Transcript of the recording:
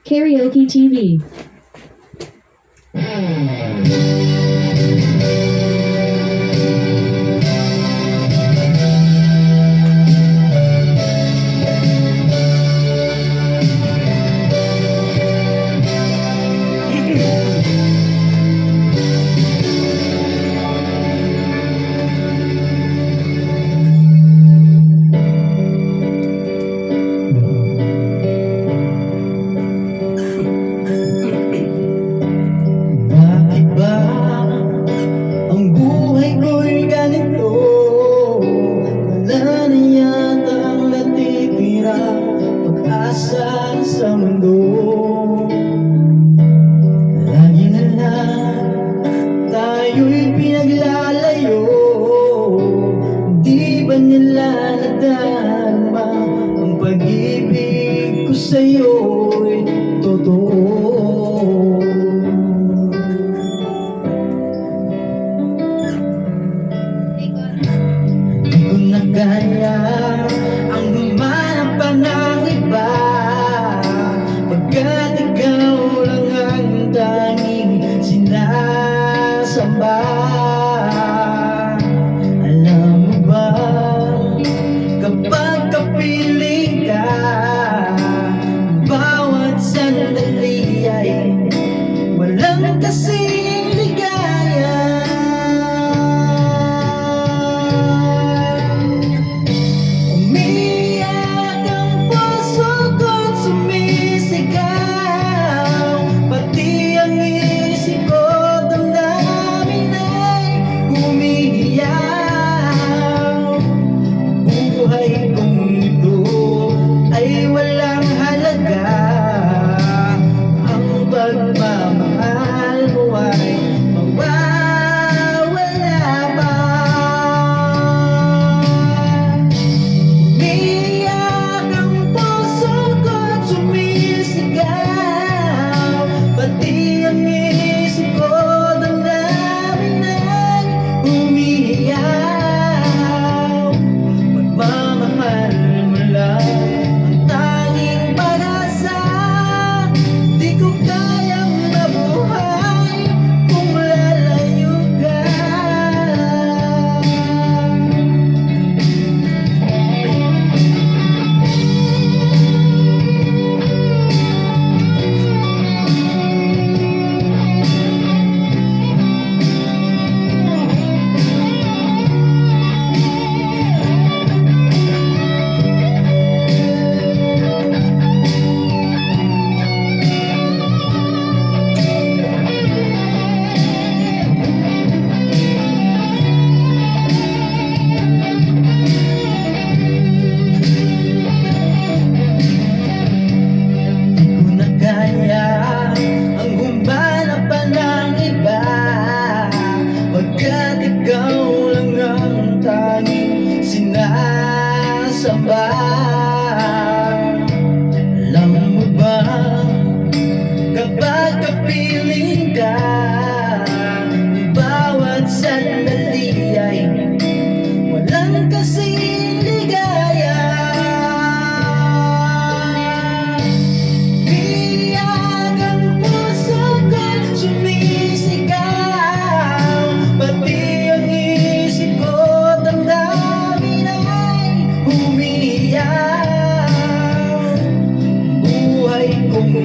Karaoke TV. Bakit ba ang buhay ko'y ganito? Wala na yatang natitira pag-asa sa mundo. Lagi na lang tayo'y pinaglalayo. Di ba nila nadarama ang pag-ibig ko sa'yo'y totoo? Di ko na kaya ang humanap pa ng iba, pagkat ikaw lang ang tanging sinasamba. Alam mo ba, kapag kapiling ka, bawat sandali ay walang kasing ligaya. Umiyak ang puso ko't sumisigaw, pati ang isip ko, damdamin ay umiiyak. Buhay kong ito ay walang halaga, ang pagmamahal mo ay mawawala pa. Umiiyak ang puso ko't sumisigaw, pati ang isip ko, damdamin ay umiiyak. Pagmamahal mo lang ang tanging pag-asa, di ko kayang mabuhay kung lalayo ka. Di ko na kaya ang humanap pa ng iba, pagkat ikaw lang ang tanging sinasamba. Alam mo ba, kapag kapiling ka, bawat sandali ay walang kasing ligaya. Biyak ang puso ko't sumisigaw, pati ang isip ko, damdamin ay umiiyak. Buhay kong